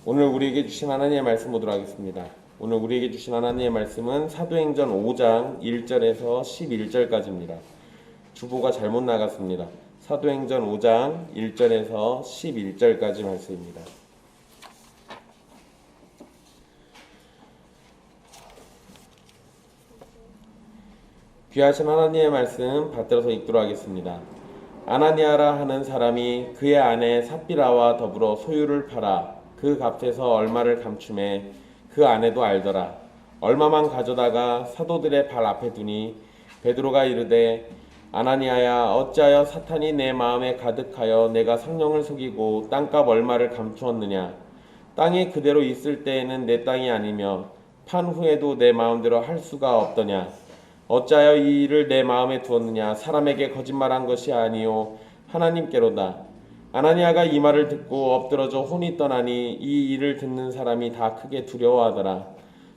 오늘 우리에게 주신 하나님의 말씀 보도록 하겠습니다. 오늘 우리에게 주신 하나님의 말씀은 사도행전 5장 1절에서 11절까지입니다. 주보가 잘못 나갔습니다. 사도행전 5장 1절에서 11절까지 말씀입니다. 귀하신 하나님의 말씀 받들어서 읽도록 하겠습니다. 아나니아라 하는 사람이 그의 아내 삽비라와 더불어 소유를 팔아 그 값에서 얼마를 감추매 그 아내도 알더라. 얼마만 가져다가 사도들의 발 앞에 두니 베드로가 이르되 아나니아야, 어찌하여 사탄이 내 마음에 가득하여 내가 성령을 속이고 땅값 얼마를 감추었느냐. 땅이 그대로 있을 때에는 내 땅이 아니며 판 후에도 내 마음대로 할 수가 없더냐. 어찌하여 이 일을 내 마음에 두었느냐. 사람에게 거짓말한 것이 아니요 하나님께로다. 아나니아가 이 말을 듣고 엎드러져 혼이 떠나니 이 일을 듣는 사람이 다 크게 두려워하더라.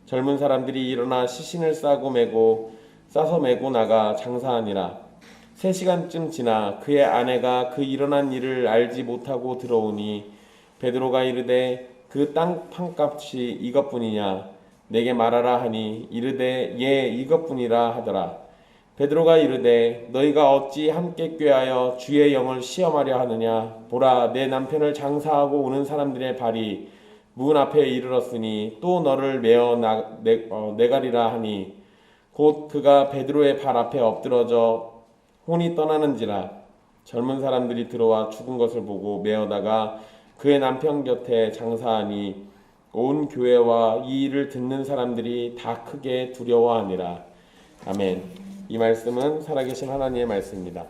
젊은 사람들이 일어나 시신을 싸서 메고 나가 장사하니라. 3시간쯤 지나 그의 아내가 그 일어난 일을 알지 못하고 들어오니 베드로가 이르되 그 땅 판값이 이것뿐이냐. 내게 말하라 하니 이르되 예 이것뿐이라 하더라. 베드로가 이르되 너희가 어찌 함께 꾀하여 주의 영을 시험하려 하느냐. 보라, 내 남편을 장사하고 오는 사람들의 발이 문 앞에 이르렀으니 또 너를 내가리라 하니 곧 그가 베드로의 발 앞에 엎드러져 혼이 떠나는지라. 젊은 사람들이 들어와 죽은 것을 보고 메어다가 그의 남편 곁에 장사하니 온 교회와 이 일을 듣는 사람들이 다 크게 두려워하니라. 아멘. 이 말씀은 살아계신 하나님의 말씀입니다.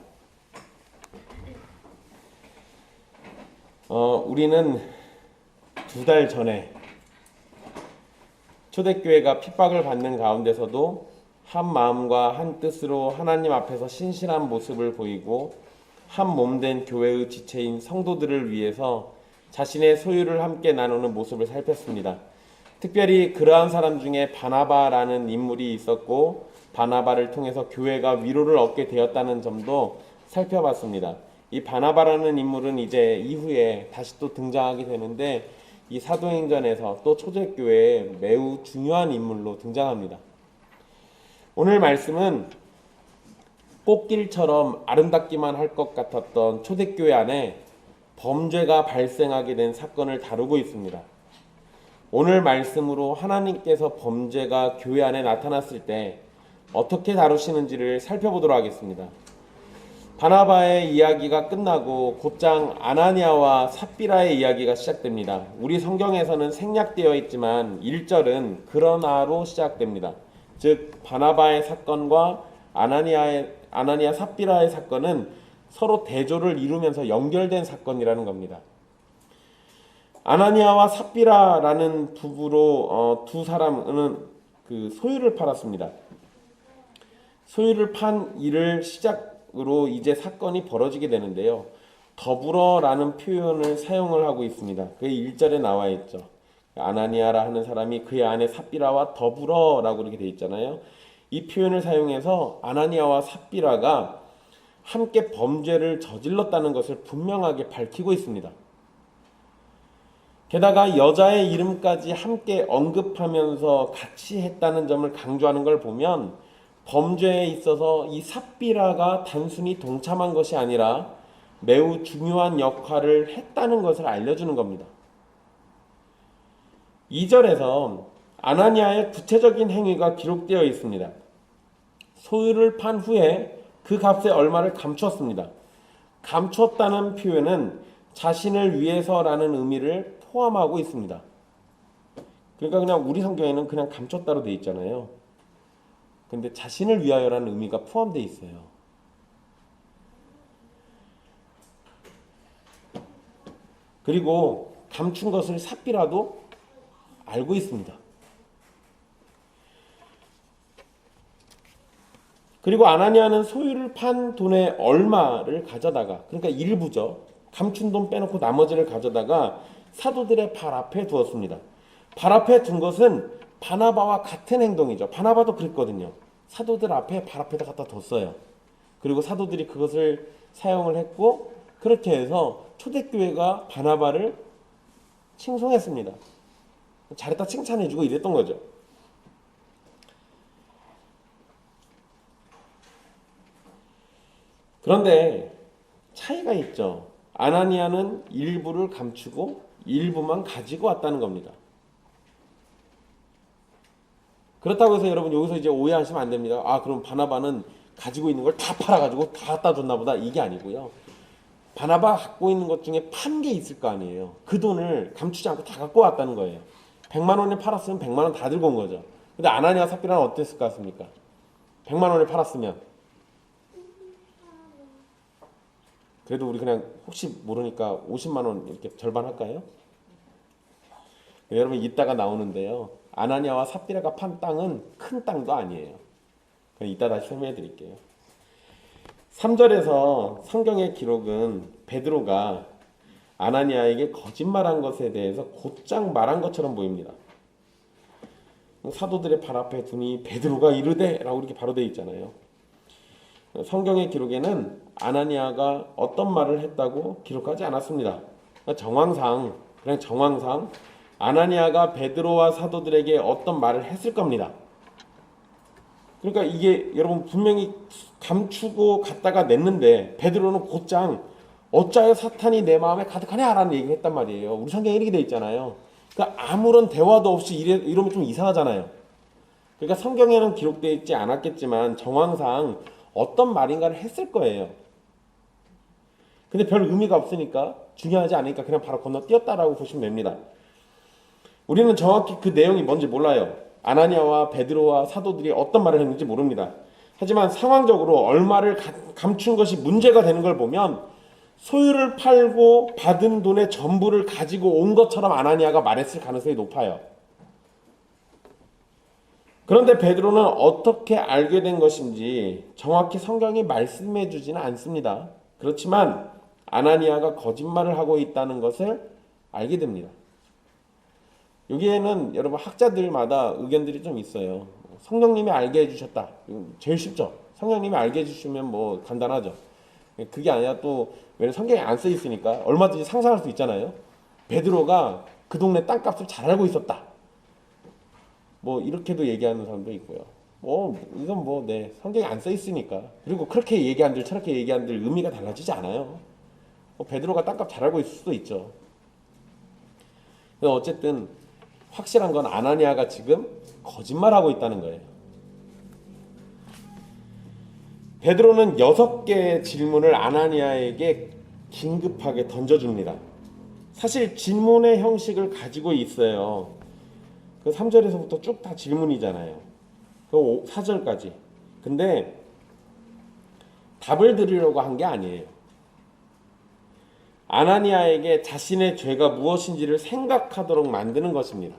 우리는 2달 전에 초대교회가 핍박을 받는 가운데서도 한 마음과 한 뜻으로 하나님 앞에서 신실한 모습을 보이고 한 몸된 교회의 지체인 성도들을 위해서 자신의 소유를 함께 나누는 모습을 살폈습니다. 특별히 그러한 사람 중에 바나바라는 인물이 있었고 바나바를 통해서 교회가 위로를 얻게 되었다는 점도 살펴봤습니다. 이 바나바라는 인물은 이제 이후에 다시 또 등장하게 되는데 이 사도행전에서 또 초대교회에 매우 중요한 인물로 등장합니다. 오늘 말씀은 꽃길처럼 아름답기만 할 것 같았던 초대교회 안에 범죄가 발생하게 된 사건을 다루고 있습니다. 오늘 말씀으로 하나님께서 범죄가 교회 안에 나타났을 때 어떻게 다루시는지를 살펴보도록 하겠습니다. 바나바의 이야기가 끝나고 곧장 아나니아와 삽비라의 이야기가 시작됩니다. 우리 성경에서는 생략되어 있지만 1절은 그러나로 시작됩니다. 즉 바나바의 사건과 아나니아 삽비라의 사건은 서로 대조를 이루면서 연결된 사건이라는 겁니다. 아나니아와 삽비라라는 부부로 두 사람은 그 소유를 팔았습니다. 소유를 판 일을 시작으로 이제 사건이 벌어지게 되는데요. 더불어라는 표현을 사용을 하고 있습니다. 그게 1절에 나와 있죠. 아나니아라 하는 사람이 그의 아내 삽비라와 더불어라고 이렇게 되어 있잖아요. 이 표현을 사용해서 아나니아와 삽비라가 함께 범죄를 저질렀다는 것을 분명하게 밝히고 있습니다. 게다가 여자의 이름까지 함께 언급하면서 같이 했다는 점을 강조하는 걸 보면 범죄에 있어서 이 삽비라가 단순히 동참한 것이 아니라 매우 중요한 역할을 했다는 것을 알려주는 겁니다. 2절에서 아나니아의 구체적인 행위가 기록되어 있습니다. 소유를 판 후에 그 값의 얼마를 감추었습니다. 감추었다는 표현은 자신을 위해서라는 의미를 포함하고 있습니다. 그러니까 그냥 우리 성경에는 그냥 감췄다로 되어 있잖아요. 근데 자신을 위하여라는 의미가 포함되어 있어요. 그리고 감춘 것을 삽비라도 알고 있습니다. 그리고 아나니아는 소유를 판 돈의 얼마를 가져다가, 그러니까 일부죠. 감춘 돈 빼놓고 나머지를 가져다가 사도들의 발 앞에 두었습니다. 발 앞에 둔 것은 바나바와 같은 행동이죠. 바나바도 그랬거든요. 사도들 앞에 발 앞에다 갖다 뒀어요. 그리고 사도들이 그것을 사용을 했고, 그렇게 해서 초대교회가 바나바를 칭송했습니다. 잘했다 칭찬해주고 이랬던 거죠. 그런데 차이가 있죠. 아나니아는 일부를 감추고 일부만 가지고 왔다는 겁니다. 그렇다고 해서 여러분 여기서 이제 오해하시면 안 됩니다. 아, 그럼 바나바는 가지고 있는 걸 다 팔아가지고 다 갖다 줬나 보다. 이게 아니고요. 바나바 갖고 있는 것 중에 판 게 있을 거 아니에요. 그 돈을 감추지 않고 다 갖고 왔다는 거예요. 100만 원에 팔았으면 100만 원 다 들고 온 거죠. 근데 아나니아 삽비라는 어땠을 것 같습니까? 100만 원에 팔았으면 그래도 우리 그냥 혹시 모르니까 50만 원 이렇게 절반 할까요? 여러분 이따가 나오는데요. 아나니아와 삽비라가 판 땅은 큰 땅도 아니에요. 그럼 이따 다시 설명해 드릴게요. 3절에서 성경의 기록은 베드로가 아나니아에게 거짓말한 것에 대해서 곧장 말한 것처럼 보입니다. 사도들의 발 앞에 두니 베드로가 이르되 라고 이렇게 바로 되어 있잖아요. 성경의 기록에는 아나니아가 어떤 말을 했다고 기록하지 않았습니다. 정황상 아나니아가 베드로와 사도들에게 어떤 말을 했을 겁니다. 그러니까 이게 여러분 분명히 감추고 갔다가 냈는데 베드로는 곧장 어짜여 사탄이 내 마음에 가득하냐 라는 얘기를 했단 말이에요. 우리 성경에 이렇게 돼 있잖아요. 그러니까 아무런 대화도 없이 이러면 좀 이상하잖아요. 그러니까 성경에는 기록되어 있지 않았겠지만 정황상 어떤 말인가를 했을 거예요. 근데 별 의미가 없으니까 중요하지 않으니까 그냥 바로 건너뛰었다라고 보시면 됩니다. 우리는 정확히 그 내용이 뭔지 몰라요. 아나니아와 베드로와 사도들이 어떤 말을 했는지 모릅니다. 하지만 상황적으로 얼마를 감춘 것이 문제가 되는 걸 보면 소유를 팔고 받은 돈의 전부를 가지고 온 것처럼 아나니아가 말했을 가능성이 높아요. 그런데 베드로는 어떻게 알게 된 것인지 정확히 성경이 말씀해 주지는 않습니다. 그렇지만 아나니아가 거짓말을 하고 있다는 것을 알게 됩니다. 여기에는 여러분 학자들마다 의견들이 좀 있어요. 성령님이 알게 해주셨다. 제일 쉽죠. 성령님이 알게 해주시면 뭐 간단하죠. 그게 아니라 또 왜냐면 성경에 안 써 있으니까 얼마든지 상상할 수 있잖아요. 베드로가 그 동네 땅값을 잘 알고 있었다. 뭐 이렇게도 얘기하는 사람도 있고요. 이건 성경에 안 써 있으니까. 그리고 그렇게 얘기한들 저렇게 얘기한들 의미가 달라지지 않아요. 베드로가 땅값 잘 알고 있을 수도 있죠. 어쨌든 확실한 건 아나니아가 지금 거짓말하고 있다는 거예요. 베드로는 6개의 질문을 아나니아에게 긴급하게 던져줍니다. 사실 질문의 형식을 가지고 있어요. 그 3절에서부터 쭉 다 질문이잖아요. 그 4절까지. 근데 답을 드리려고 한 게 아니에요. 아나니아에게 자신의 죄가 무엇인지를 생각하도록 만드는 것입니다.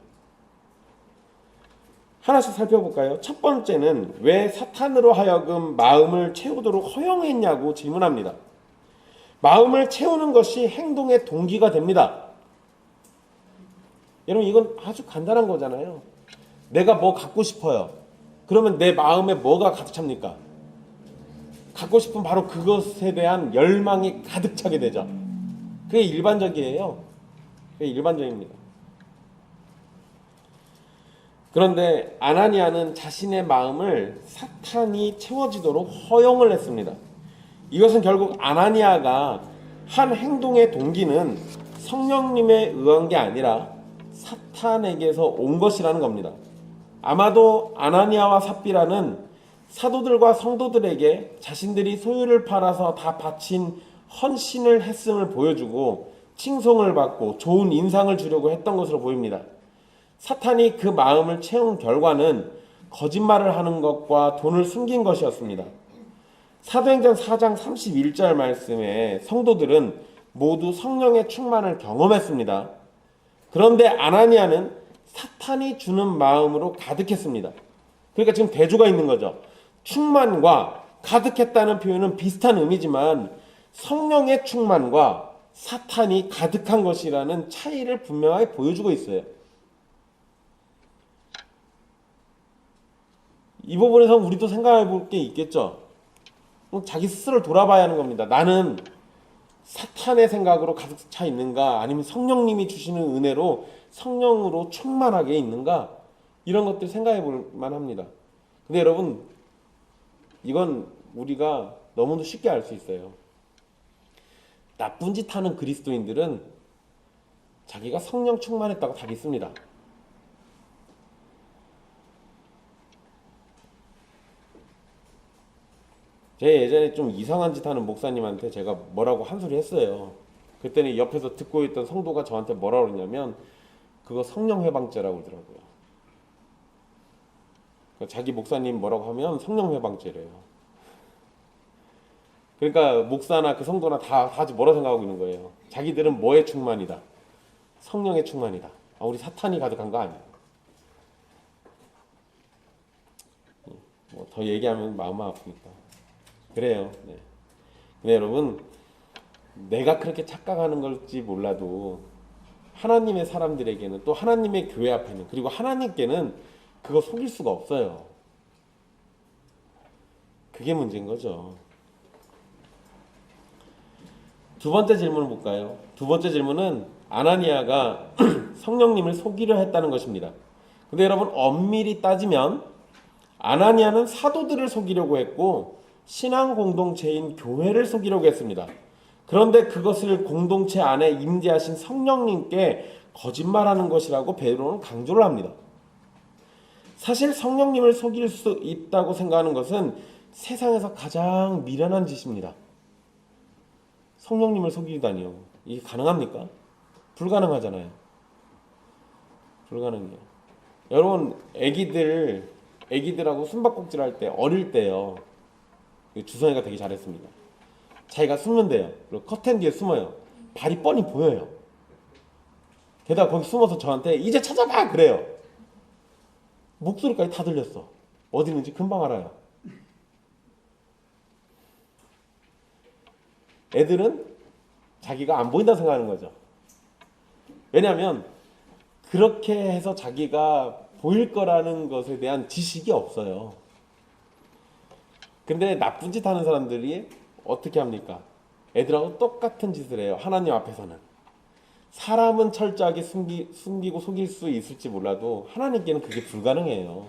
하나씩 살펴볼까요? 첫 번째는 왜 사탄으로 하여금 마음을 채우도록 허용했냐고 질문합니다. 마음을 채우는 것이 행동의 동기가 됩니다. 여러분 이건 아주 간단한 거잖아요. 내가 뭐 갖고 싶어요. 그러면 내 마음에 뭐가 가득 찹니까? 갖고 싶은 바로 그것에 대한 열망이 가득 차게 되죠. 그게 일반적이에요. 그게 일반적입니다. 그런데 아나니아는 자신의 마음을 사탄이 채워지도록 허용을 했습니다. 이것은 결국 아나니아가 한 행동의 동기는 성령님에 의한 게 아니라 사탄에게서 온 것이라는 겁니다. 아마도 아나니아와 삽비라는 사도들과 성도들에게 자신들이 소유를 팔아서 다 바친 헌신을 했음을 보여주고 칭송을 받고 좋은 인상을 주려고 했던 것으로 보입니다. 사탄이 그 마음을 채운 결과는 거짓말을 하는 것과 돈을 숨긴 것이었습니다. 사도행전 4장 31절 말씀에 성도들은 모두 성령의 충만을 경험했습니다. 그런데 아나니아는 사탄이 주는 마음으로 가득했습니다. 그러니까 지금 대조가 있는 거죠. 충만과 가득했다는 표현은 비슷한 의미지만 성령의 충만과 사탄이 가득한 것이라는 차이를 분명하게 보여주고 있어요. 이 부분에서 우리도 생각해 볼 게 있겠죠. 자기 스스로를 돌아봐야 하는 겁니다. 나는 사탄의 생각으로 가득 차 있는가, 아니면 성령님이 주시는 은혜로 성령으로 충만하게 있는가, 이런 것들 생각해 볼 만합니다. 근데 여러분, 이건 우리가 너무도 쉽게 알 수 있어요. 나쁜 짓 하는 그리스도인들은 자기가 성령 충만했다고 다 믿습니다. 제 예전에 좀 이상한 짓 하는 목사님한테 제가 뭐라고 한 소리 했어요. 그랬더니 옆에서 듣고 있던 성도가 저한테 뭐라고 그러냐면, 그거 성령 회방죄라고 그러더라고요. 자기 목사님 뭐라고 하면 성령 회방죄래요. 그러니까 목사나 그 성도나 다 같이 뭐라 생각하고 있는 거예요. 자기들은 뭐에 충만이다? 성령의 충만이다. 우리 사탄이 가득한 거 아니에요. 뭐 더 얘기하면 마음 아프니까. 그래요. 네. 근데 여러분, 내가 그렇게 착각하는 걸지 몰라도 하나님의 사람들에게는, 또 하나님의 교회 앞에는, 그리고 하나님께는 그거 속일 수가 없어요. 그게 문제인 거죠. 두 번째 질문을 볼까요? 두 번째 질문은 아나니아가 성령님을 속이려 했다는 것입니다. 근데 여러분, 엄밀히 따지면 아나니아는 사도들을 속이려고 했고 신앙 공동체인 교회를 속이려고 했습니다. 그런데 그것을 공동체 안에 임재하신 성령님께 거짓말하는 것이라고 베드로는 강조를 합니다. 사실 성령님을 속일 수 있다고 생각하는 것은 세상에서 가장 미련한 짓입니다. 성령님을 속이다니요. 이게 가능합니까? 불가능하잖아요. 불가능해요. 여러분, 애기들하고 숨바꼭질 할 때, 어릴 때요. 주선이가 되게 잘했습니다. 자기가 숨는데요. 그리고 커튼 뒤에 숨어요. 발이 뻔히 보여요. 게다가 거기 숨어서 저한테 이제 찾아봐! 그래요. 목소리까지 다 들렸어. 어디 있는지 금방 알아요. 애들은 자기가 안 보인다 생각하는 거죠. 왜냐하면 그렇게 해서 자기가 보일 거라는 것에 대한 지식이 없어요. 근데 나쁜 짓 하는 사람들이 어떻게 합니까? 애들하고 똑같은 짓을 해요. 하나님 앞에서는. 사람은 철저하게 숨기고 속일 수 있을지 몰라도 하나님께는 그게 불가능해요.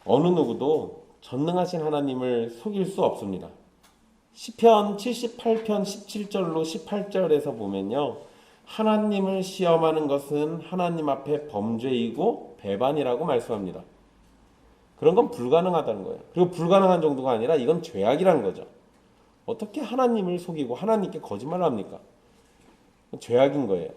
어느 누구도 전능하신 하나님을 속일 수 없습니다. 시편 78편 17절로 18절에서 보면요. 하나님을 시험하는 것은 하나님 앞에 범죄이고 배반이라고 말씀합니다. 그런 건 불가능하다는 거예요. 그리고 불가능한 정도가 아니라 이건 죄악이라는 거죠. 어떻게 하나님을 속이고 하나님께 거짓말을 합니까? 죄악인 거예요.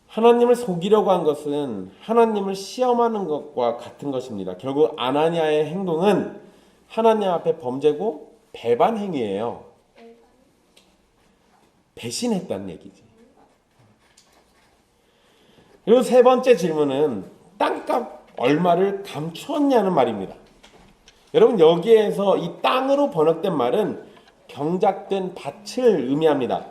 하나님을 속이려고 한 것은 하나님을 시험하는 것과 같은 것입니다. 결국 아나니아의 행동은 하나님 앞에 범죄고 배반 행위예요. 배신했다는 얘기지. 그리고 세 번째 질문은 땅값 얼마를 감추었냐는 말입니다. 여러분, 여기에서 이 땅으로 번역된 말은 경작된 밭을 의미합니다.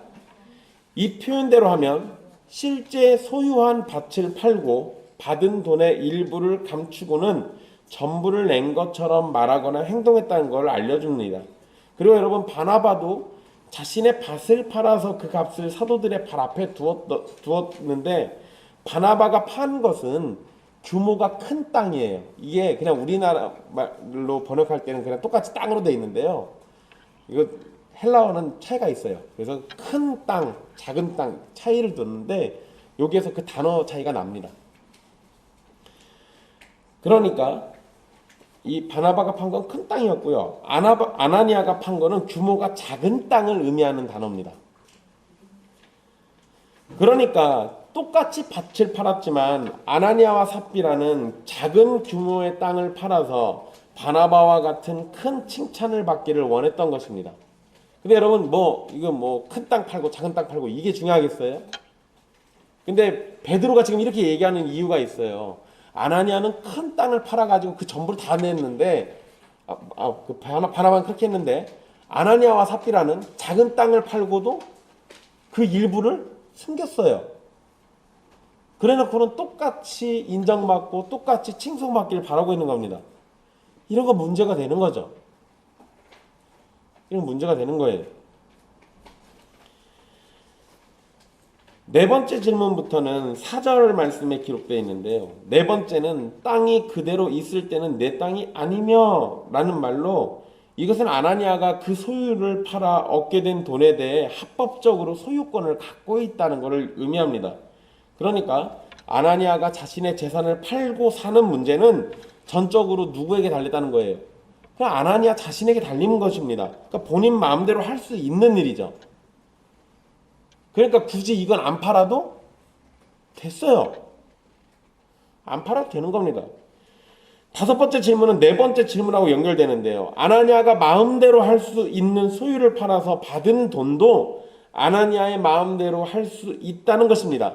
이 표현대로 하면 실제 소유한 밭을 팔고 받은 돈의 일부를 감추고는 전부를 낸 것처럼 말하거나 행동했다는 걸 알려줍니다. 그리고 여러분, 바나바도 자신의 밭을 팔아서 그 값을 사도들의 발 앞에 두었는데, 바나바가 판 것은 규모가 큰 땅이에요. 이게 그냥 우리나라 말로 번역할 때는 그냥 똑같이 땅으로 돼 있는데요. 이거 헬라어는 차이가 있어요. 그래서 큰 땅, 작은 땅 차이를 뒀는데 여기에서 그 단어 차이가 납니다. 그러니까 이 바나바가 판 건 큰 땅이었고요. 아나니아가 판 거는 규모가 작은 땅을 의미하는 단어입니다. 그러니까 똑같이 밭을 팔았지만 아나니아와 삽비라는 작은 규모의 땅을 팔아서 바나바와 같은 큰 칭찬을 받기를 원했던 것입니다. 근데 여러분, 이거 큰 땅 팔고 작은 땅 팔고 이게 중요하겠어요? 근데 베드로가 지금 이렇게 얘기하는 이유가 있어요. 아나니아는 큰 땅을 팔아가지고 그 전부를 다 냈는데, 그 바나바는 그렇게 했는데, 아나니아와 삽비라는 작은 땅을 팔고도 그 일부를 숨겼어요. 그래놓고는 똑같이 인정받고 똑같이 칭송받기를 바라고 있는 겁니다. 이런 거 문제가 되는 거죠. 이런 문제가 되는 거예요. 네 번째 질문부터는 4절 말씀에 기록되어 있는데요. 네 번째는 땅이 그대로 있을 때는 내 땅이 아니며 라는 말로 이것은 아나니아가 그 소유를 팔아 얻게 된 돈에 대해 합법적으로 소유권을 갖고 있다는 것을 의미합니다. 그러니까 아나니아가 자신의 재산을 팔고 사는 문제는 전적으로 누구에게 달렸다는 거예요? 그냥 아나니아 자신에게 달린 것입니다. 그러니까 본인 마음대로 할 수 있는 일이죠. 그러니까 굳이 이건 안 팔아도 됐어요. 안 팔아도 되는 겁니다. 다섯 번째 질문은 네 번째 질문하고 연결되는데요. 아나니아가 마음대로 할 수 있는 소유를 팔아서 받은 돈도 아나니아의 마음대로 할 수 있다는 것입니다.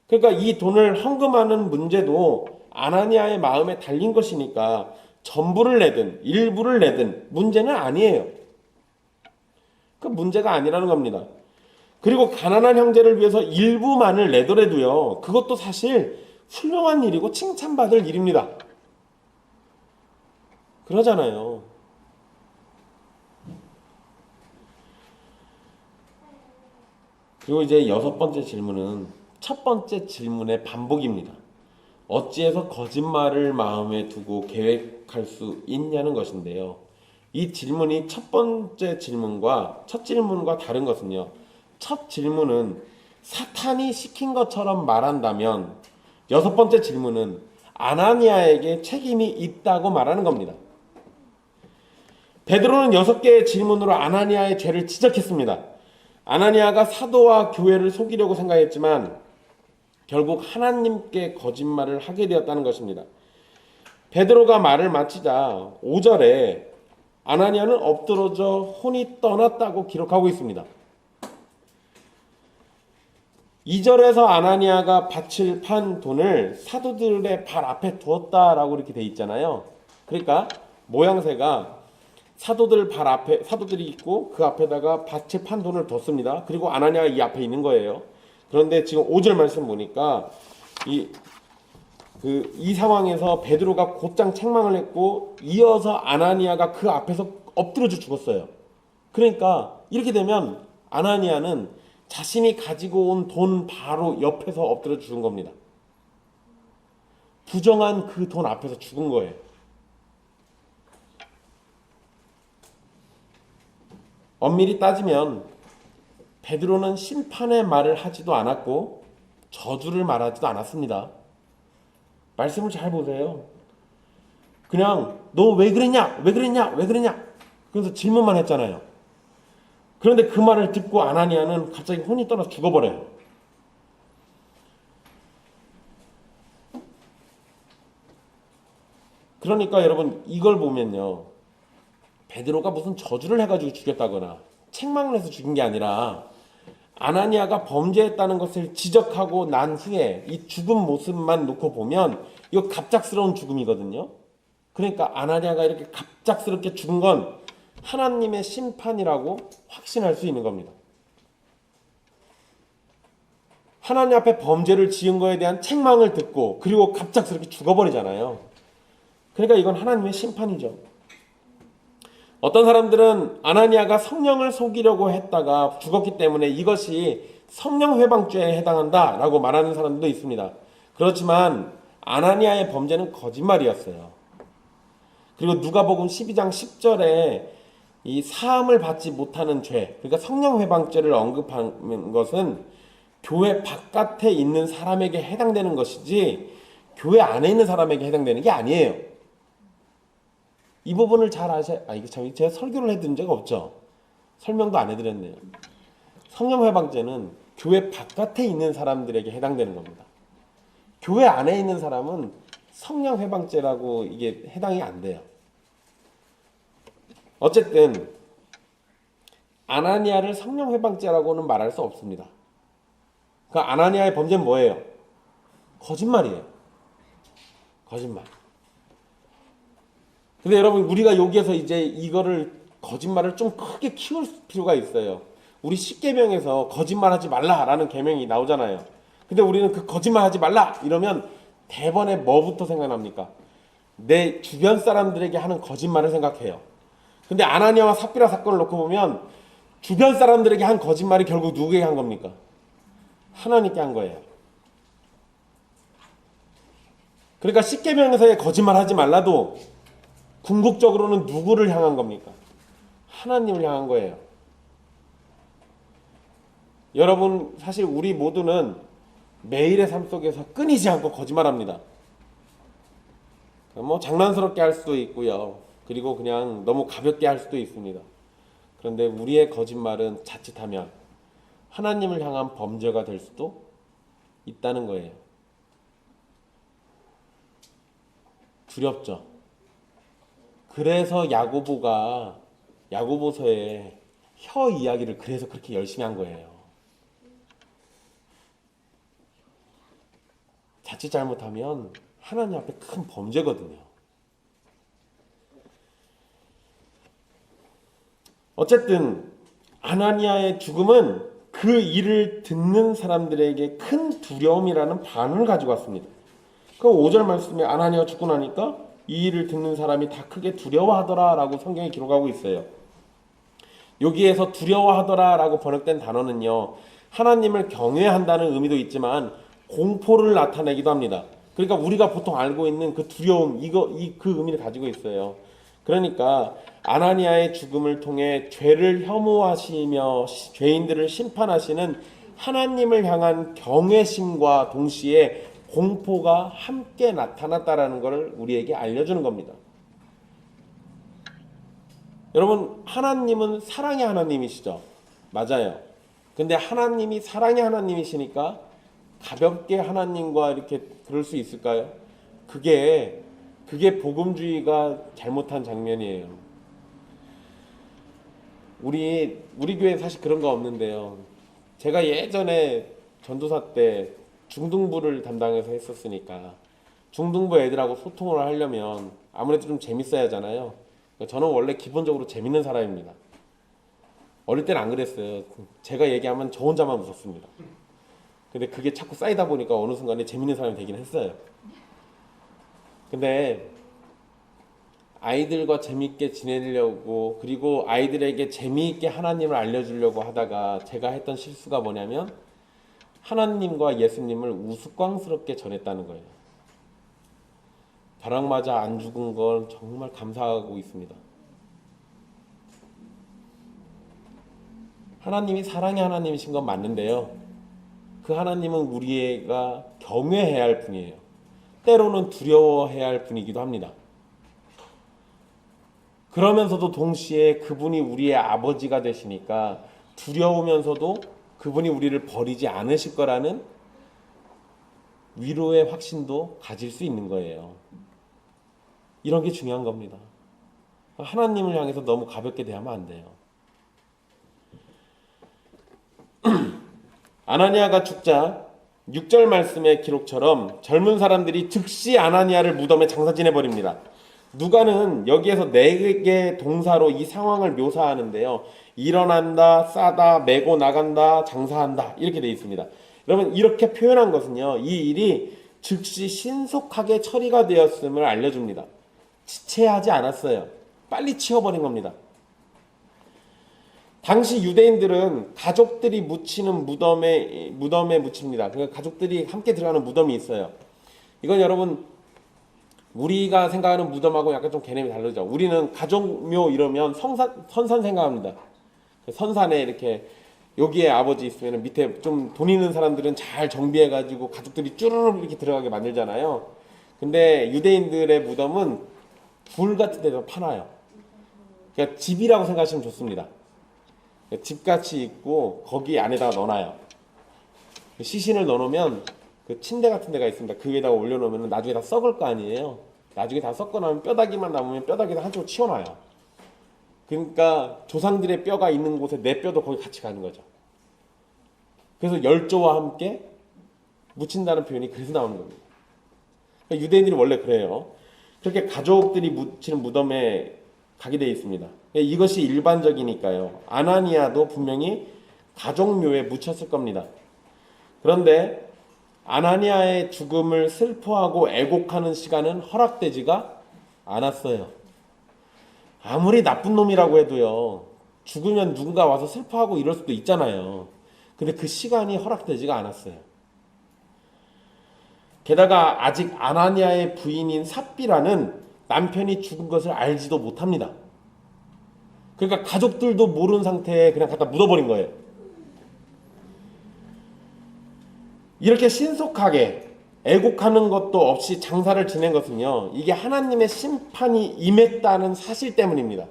그러니까 이 돈을 헌금하는 문제도 아나니아의 마음에 달린 것이니까 전부를 내든 일부를 내든 문제는 아니에요. 그 문제가 아니라는 겁니다. 그리고 가난한 형제를 위해서 일부만을 내더라도요, 그것도 사실 훌륭한 일이고 칭찬받을 일입니다. 그러잖아요. 그리고 이제 여섯 번째 질문은 첫 번째 질문의 반복입니다. 어찌해서 거짓말을 마음에 두고 계획할 수 있냐는 것인데요. 이 질문이 첫 번째 질문과 첫 질문과 다른 것은요. 첫 질문은 사탄이 시킨 것처럼 말한다면 여섯 번째 질문은 아나니아에게 책임이 있다고 말하는 겁니다. 베드로는 6개의 질문으로 아나니아의 죄를 지적했습니다. 아나니아가 사도와 교회를 속이려고 생각했지만 결국 하나님께 거짓말을 하게 되었다는 것입니다. 베드로가 말을 마치자 5절에 아나니아는 엎드러져 혼이 떠났다고 기록하고 있습니다. 2절에서 아나니아가 밭을 판 돈을 사도들의 발 앞에 두었다라고 이렇게 돼 있잖아요. 그러니까 모양새가 사도들 발 앞에 사도들이 있고 그 앞에다가 밭에 판 돈을 뒀습니다. 그리고 아나니아가 이 앞에 있는 거예요. 그런데 지금 5절 말씀 보니까 이 상황에서 베드로가 곧장 책망을 했고 이어서 아나니아가 그 앞에서 엎드려져 죽었어요. 그러니까 이렇게 되면 아나니아는 자신이 가지고 온 돈 바로 옆에서 엎드려 죽은 겁니다. 부정한 그 돈 앞에서 죽은 거예요. 엄밀히 따지면 베드로는 심판의 말을 하지도 않았고 저주를 말하지도 않았습니다. 말씀을 잘 보세요. 그냥 너 왜 그랬냐? 왜 그랬냐? 왜 그랬냐? 그래서 질문만 했잖아요. 그런데 그 말을 듣고 아나니아는 갑자기 혼이 떠나 죽어버려요. 그러니까 여러분 이걸 보면요. 베드로가 무슨 저주를 해가지고 죽였다거나 책망을 해서 죽인 게 아니라 아나니아가 범죄했다는 것을 지적하고 난 후에 이 죽은 모습만 놓고 보면 이거 갑작스러운 죽음이거든요. 그러니까 아나니아가 이렇게 갑작스럽게 죽은 건 하나님의 심판이라고 확신할 수 있는 겁니다. 하나님 앞에 범죄를 지은 거에 대한 책망을 듣고 그리고 갑작스럽게 죽어버리잖아요. 그러니까 이건 하나님의 심판이죠. 어떤 사람들은 아나니아가 성령을 속이려고 했다가 죽었기 때문에 이것이 성령 회방죄에 해당한다라고 말하는 사람들도 있습니다. 그렇지만 아나니아의 범죄는 거짓말이었어요. 그리고 누가복음 12장 10절에 이 사함을 받지 못하는 죄, 그러니까 성령 회방죄를 언급한 것은 교회 바깥에 있는 사람에게 해당되는 것이지 교회 안에 있는 사람에게 해당되는 게 아니에요. 이 부분을 잘 아셔야, 이게 참 제가 설교를 해드린 적 없죠. 설명도 안 해드렸네요. 성령 회방죄는 교회 바깥에 있는 사람들에게 해당되는 겁니다. 교회 안에 있는 사람은 성령 회방죄라고 이게 해당이 안 돼요. 어쨌든 아나니아를 성령 회방죄라고는 말할 수 없습니다. 그 아나니아의 범죄는 뭐예요? 거짓말이에요. 거짓말. 근데 여러분 우리가 여기에서 이제 이거를 거짓말을 좀 크게 키울 필요가 있어요. 우리 10계명에서 거짓말하지 말라라는 계명이 나오잖아요. 근데 우리는 그 거짓말 하지 말라 이러면 대번에 뭐부터 생각납니까? 내 주변 사람들에게 하는 거짓말을 생각해요. 근데 아나니아와 삽비라 사건을 놓고 보면 주변 사람들에게 한 거짓말이 결국 누구에게 한 겁니까? 하나님께 한 거예요. 그러니까 십계명에서의 거짓말 하지 말라도 궁극적으로는 누구를 향한 겁니까? 하나님을 향한 거예요. 여러분, 사실 우리 모두는 매일의 삶 속에서 끊이지 않고 거짓말합니다. 뭐 장난스럽게 할 수도 있고요. 그리고 그냥 너무 가볍게 할 수도 있습니다. 그런데 우리의 거짓말은 자칫하면 하나님을 향한 범죄가 될 수도 있다는 거예요. 두렵죠. 그래서 야고보서에 혀 이야기를 그래서 그렇게 열심히 한 거예요. 자칫 잘못하면 하나님 앞에 큰 범죄거든요. 어쨌든 아나니아의 죽음은 그 일을 듣는 사람들에게 큰 두려움이라는 반응을 가지고 왔습니다. 그 5절 말씀에 아나니아가 죽고 나니까 이 일을 듣는 사람이 다 크게 두려워하더라 라고 성경이 기록하고 있어요. 여기에서 두려워하더라 라고 번역된 단어는요, 하나님을 경외한다는 의미도 있지만 공포를 나타내기도 합니다. 그러니까 우리가 보통 알고 있는 그 두려움, 그 의미를 가지고 있어요. 그러니까 아나니아의 죽음을 통해 죄를 혐오하시며 죄인들을 심판하시는 하나님을 향한 경외심과 동시에 공포가 함께 나타났다라는 것을 우리에게 알려주는 겁니다. 여러분, 하나님은 사랑의 하나님이시죠? 맞아요. 근데 하나님이 사랑의 하나님이시니까 가볍게 하나님과 이렇게 그럴 수 있을까요? 그게 복음주의가 잘못한 장면이에요. 우리 교회 사실 그런 거 없는데요. 제가 예전에 전도사 때 중등부를 담당해서 했었으니까 중등부 애들하고 소통을 하려면 아무래도 좀 재밌어야 하잖아요. 저는 원래 기본적으로 재밌는 사람입니다. 어릴 때는 안 그랬어요. 제가 얘기하면 저 혼자만 웃었습니다. 근데 그게 자꾸 쌓이다 보니까 어느 순간에 재밌는 사람이 되긴 했어요. 근데 아이들과 재밌게 지내려고, 그리고 아이들에게 재미있게 하나님을 알려주려고 하다가 제가 했던 실수가 뭐냐면 하나님과 예수님을 우스꽝스럽게 전했다는 거예요. 벼락 맞아 안 죽은 건 정말 감사하고 있습니다. 하나님이 사랑의 하나님이신 건 맞는데요, 그 하나님은 우리가 경외해야 할 분이에요. 때로는 두려워해야 할 분이기도 합니다. 그러면서도 동시에 그분이 우리의 아버지가 되시니까 두려우면서도 그분이 우리를 버리지 않으실 거라는 위로의 확신도 가질 수 있는 거예요. 이런 게 중요한 겁니다. 하나님을 향해서 너무 가볍게 대하면 안 돼요. 아나니아가 죽자 6절 말씀의 기록처럼 젊은 사람들이 즉시 아나니아를 무덤에 장사 지내버립니다. 누가는 여기에서 4개의 동사로 이 상황을 묘사하는데요. 일어난다, 싸다, 메고 나간다, 장사한다, 이렇게 되어 있습니다. 여러분, 이렇게 표현한 것은요, 이 일이 즉시 신속하게 처리가 되었음을 알려줍니다. 지체하지 않았어요. 빨리 치워버린 겁니다. 당시 유대인들은 가족들이 묻히는 무덤에 묻힙니다. 그러니까 가족들이 함께 들어가는 무덤이 있어요. 이건 여러분, 우리가 생각하는 무덤하고 약간 좀 개념이 다르죠. 우리는 가족묘 이러면 선산 생각합니다. 선산에 이렇게 여기에 아버지 있으면 밑에 좀 돈 있는 사람들은 잘 정비해가지고 가족들이 쭈르륵 이렇게 들어가게 만들잖아요. 근데 유대인들의 무덤은 불 같은 데서 파놔요. 그러니까 집이라고 생각하시면 좋습니다. 집같이 있고 거기 안에다가 넣어놔요. 시신을 넣어놓으면 그 침대 같은 데가 있습니다. 그 위에다가 올려놓으면 나중에 다 썩을 거 아니에요. 나중에 다 썩고 나면 뼈다귀만 남으면 뼈다귀를 한쪽으로 치워놔요. 그러니까 조상들의 뼈가 있는 곳에 내 뼈도 거기 같이 가는 거죠. 그래서 열조와 함께 묻힌다는 표현이 그래서 나오는 겁니다. 그러니까 유대인들이 원래 그래요. 그렇게 가족들이 묻히는 무덤에 가게 되어 있습니다. 이것이 일반적이니까요. 아나니아도 분명히 가족묘에 묻혔을 겁니다. 그런데 아나니아의 죽음을 슬퍼하고 애곡하는 시간은 허락되지가 않았어요. 아무리 나쁜 놈이라고 해도요, 죽으면 누군가 와서 슬퍼하고 이럴 수도 있잖아요. 근데 그 시간이 허락되지가 않았어요. 게다가 아직 아나니아의 부인인 삽비라는 남편이 죽은 것을 알지도 못합니다. 그러니까 가족들도 모르는 상태에 그냥 갖다 묻어버린 거예요. 이렇게 신속하게 애곡하는 것도 없이 장사를 지낸 것은요, 이게 하나님의 심판이 임했다는 사실 때문입니다.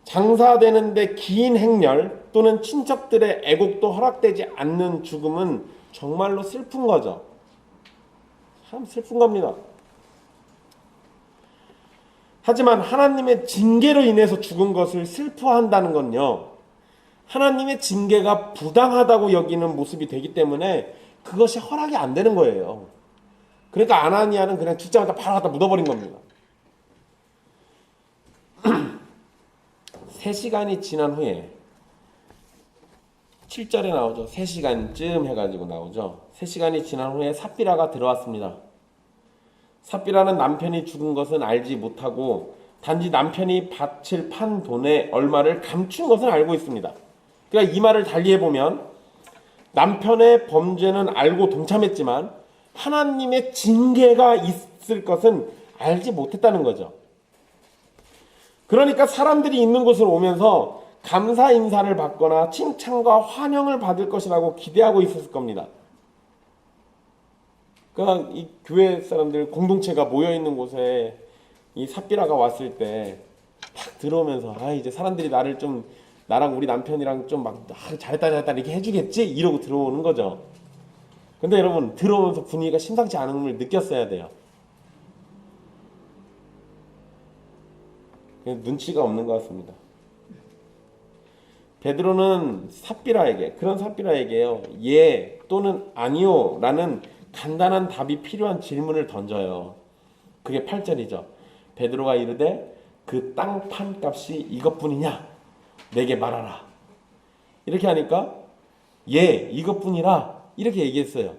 장사되는데 긴 행렬 또는 친척들의 애곡도 허락되지 않는 죽음은 정말로 슬픈 거죠. 참 슬픈 겁니다. 하지만 하나님의 징계로 인해서 죽은 것을 슬퍼한다는 건요, 하나님의 징계가 부당하다고 여기는 모습이 되기 때문에 그것이 허락이 안 되는 거예요. 그러니까 아나니아는 그냥 죽자마자 바로 갖다 묻어버린 겁니다. 3시간이 지난 후에 7절에 나오죠. 3시간쯤 해가지고 나오죠. 3시간이 지난 후에 삽비라가 들어왔습니다. 삽비라는 남편이 죽은 것은 알지 못하고 단지 남편이 밭을 판 돈의 얼마를 감춘 것은 알고 있습니다. 그러니까 이 말을 달리해보면 남편의 범죄는 알고 동참했지만 하나님의 징계가 있을 것은 알지 못했다는 거죠. 그러니까 사람들이 있는 곳으로 오면서 감사 인사를 받거나 칭찬과 환영을 받을 것이라고 기대하고 있었을 겁니다. 그러니까 이 교회 사람들 공동체가 모여 있는 곳에 이 삽비라가 왔을 때 딱 들어오면서 이제 사람들이 나랑 우리 남편이랑 좀 막 잘했다 이렇게 해주겠지 이러고 들어오는 거죠. 근데 여러분 들어오면서 분위기가 심상치 않음을 느꼈어야 돼요. 눈치가 없는 것 같습니다. 베드로는 그런 삽비라에게요, 예 또는 아니요 라는 간단한 답이 필요한 질문을 던져요. 그게 8절이죠. 베드로가 이르되 그 땅 판값이 이것뿐이냐? 내게 말하라. 이렇게 하니까 예 이것뿐이라 이렇게 얘기했어요.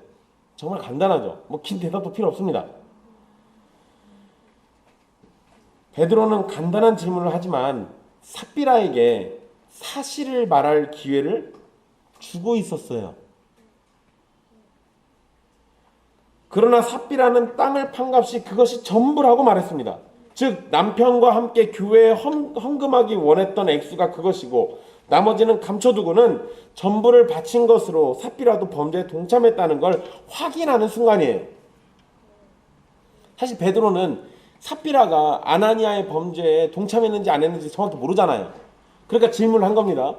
정말 간단하죠. 뭐 긴 대답도 필요 없습니다. 베드로는 간단한 질문을 하지만 삽비라에게 사실을 말할 기회를 주고 있었어요. 그러나 삽비라는 땅을 판 값이 그것이 전부라고 말했습니다. 즉 남편과 함께 교회에 헌금하기 원했던 액수가 그것이고 나머지는 감춰두고는 전부를 바친 것으로 삽비라도 범죄에 동참했다는 걸 확인하는 순간이에요. 사실 베드로는 삽비라가 아나니아의 범죄에 동참했는지 안 했는지 정확히 모르잖아요. 그러니까 질문을 한 겁니다.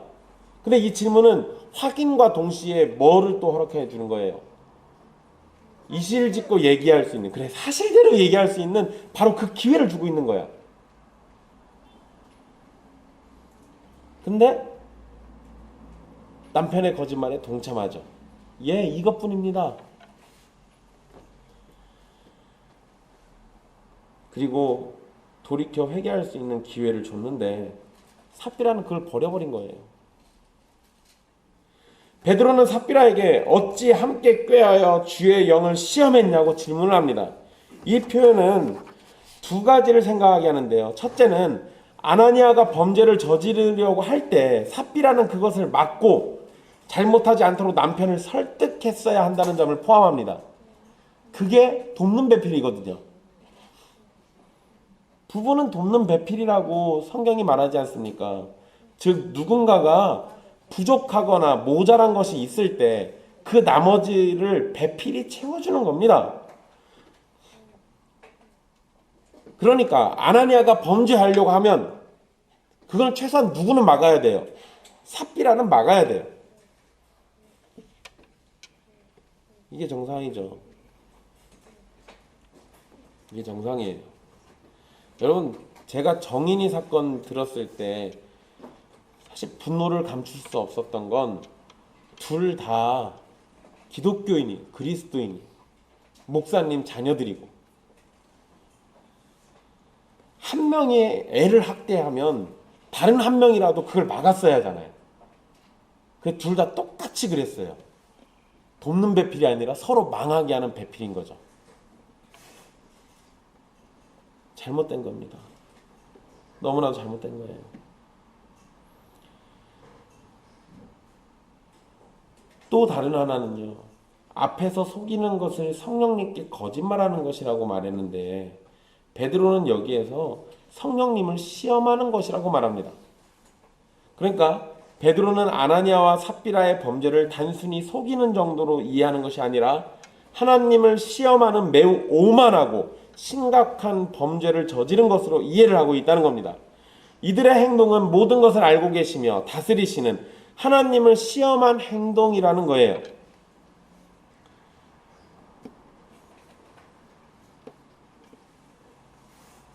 근데 이 질문은 확인과 동시에 뭐를 또 허락해 주는 거예요? 이실직고 얘기할 수 있는, 그래 사실대로 얘기할 수 있는 바로 그 기회를 주고 있는 거야. 근데 남편의 거짓말에 동참하죠. 예, 이것뿐입니다. 그리고 돌이켜 회개할 수 있는 기회를 줬는데 삽비라는 그걸 버려버린 거예요. 베드로는 삽비라에게 어찌 함께 꾀하여 주의 영을 시험했냐고 질문을 합니다. 이 표현은 두 가지를 생각하게 하는데요. 첫째는 아나니아가 범죄를 저지르려고 할 때 삽비라는 그것을 막고 잘못하지 않도록 남편을 설득했어야 한다는 점을 포함합니다. 그게 돕는 배필이거든요. 부부는 돕는 배필이라고 성경이 말하지 않습니까? 즉 누군가가 부족하거나 모자란 것이 있을 때 그 나머지를 배필이 채워주는 겁니다. 그러니까 아나니아가 범죄하려고 하면 그걸 최소한 누구는 막아야 돼요. 삽비라는 막아야 돼요. 이게 정상이죠. 이게 정상이에요. 여러분 제가 정인이 사건 들었을 때 사실 분노를 감출 수 없었던 건 둘 다 기독교인이, 그리스도인이, 목사님 자녀들이고 한 명이 애를 학대하면 다른 한 명이라도 그걸 막았어야 하잖아요. 그 둘 다 똑같이 그랬어요. 돕는 배필이 아니라 서로 망하게 하는 배필인 거죠. 잘못된 겁니다. 너무나도 잘못된 거예요. 또 다른 하나는요. 앞에서 속이는 것을 성령님께 거짓말하는 것이라고 말했는데 베드로는 여기에서 성령님을 시험하는 것이라고 말합니다. 그러니까 베드로는 아나니아와 삽비라의 범죄를 단순히 속이는 정도로 이해하는 것이 아니라 하나님을 시험하는 매우 오만하고 심각한 범죄를 저지른 것으로 이해를 하고 있다는 겁니다. 이들의 행동은 모든 것을 알고 계시며 다스리시는 하나님을 시험한 행동이라는 거예요.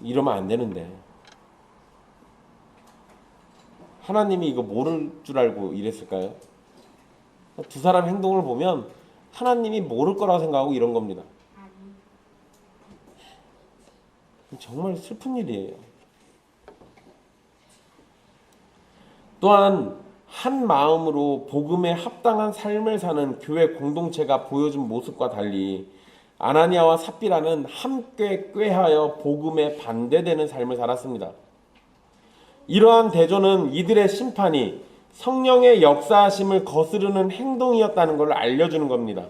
이러면 안 되는데 하나님이 이거 모를 줄 알고 이랬을까요? 두 사람 행동을 보면 하나님이 모를 거라고 생각하고 이런 겁니다. 정말 슬픈 일이에요. 또한 한 마음으로 복음에 합당한 삶을 사는 교회 공동체가 보여준 모습과 달리 아나니아와 삽비라는 함께 꾀하여 복음에 반대되는 삶을 살았습니다. 이러한 대조는 이들의 심판이 성령의 역사하심을 거스르는 행동이었다는 것을 알려주는 겁니다.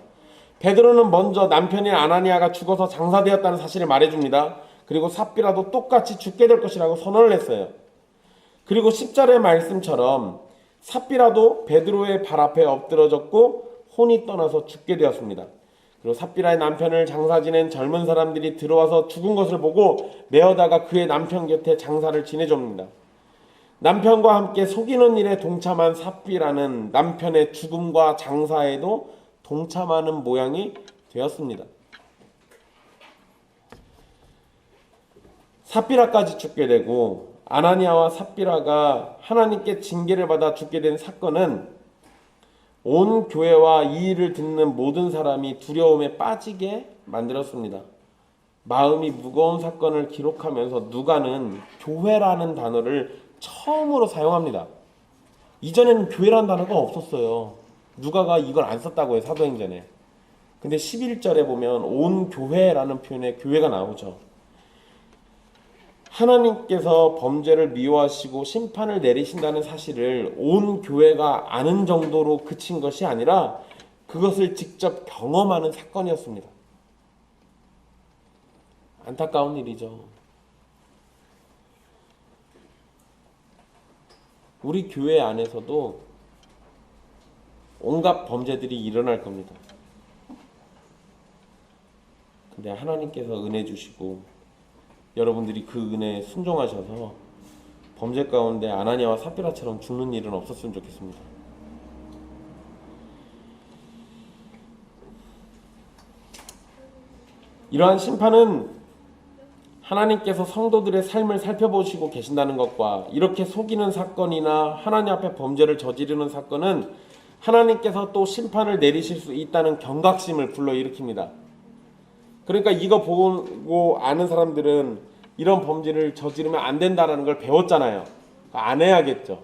베드로는 먼저 남편인 아나니아가 죽어서 장사되었다는 사실을 말해줍니다. 그리고 삽비라도 똑같이 죽게 될 것이라고 선언을 했어요. 그리고 10절의 말씀처럼 삽비라도 베드로의 발 앞에 엎드러졌고 혼이 떠나서 죽게 되었습니다. 그리고 삽비라의 남편을 장사 지낸 젊은 사람들이 들어와서 죽은 것을 보고 메어다가 그의 남편 곁에 장사를 지내줍니다. 남편과 함께 속이는 일에 동참한 삽비라는 남편의 죽음과 장사에도 동참하는 모양이 되었습니다. 삽비라까지 죽게 되고 아나니아와 삽비라가 하나님께 징계를 받아 죽게 된 사건은 온 교회와 이 일을 듣는 모든 사람이 두려움에 빠지게 만들었습니다. 마음이 무거운 사건을 기록하면서 누가는 교회라는 단어를 처음으로 사용합니다. 이전에는 교회라는 단어가 없었어요. 누가가 이걸 안 썼다고 해요. 사도행전에. 근데 11절에 보면 온 교회라는 표현에 교회가 나오죠. 하나님께서 범죄를 미워하시고 심판을 내리신다는 사실을 온 교회가 아는 정도로 그친 것이 아니라 그것을 직접 경험하는 사건이었습니다. 안타까운 일이죠. 우리 교회 안에서도 온갖 범죄들이 일어날 겁니다. 근데 하나님께서 은혜 주시고 여러분들이 그 은혜에 순종하셔서 범죄 가운데 아나니아와 삽비라처럼 죽는 일은 없었으면 좋겠습니다. 이러한 심판은 하나님께서 성도들의 삶을 살펴보시고 계신다는 것과 이렇게 속이는 사건이나 하나님 앞에 범죄를 저지르는 사건은 하나님께서 또 심판을 내리실 수 있다는 경각심을 불러일으킵니다. 그러니까 이거 보고 아는 사람들은 이런 범죄를 저지르면 안 된다는 걸 배웠잖아요. 안 해야겠죠.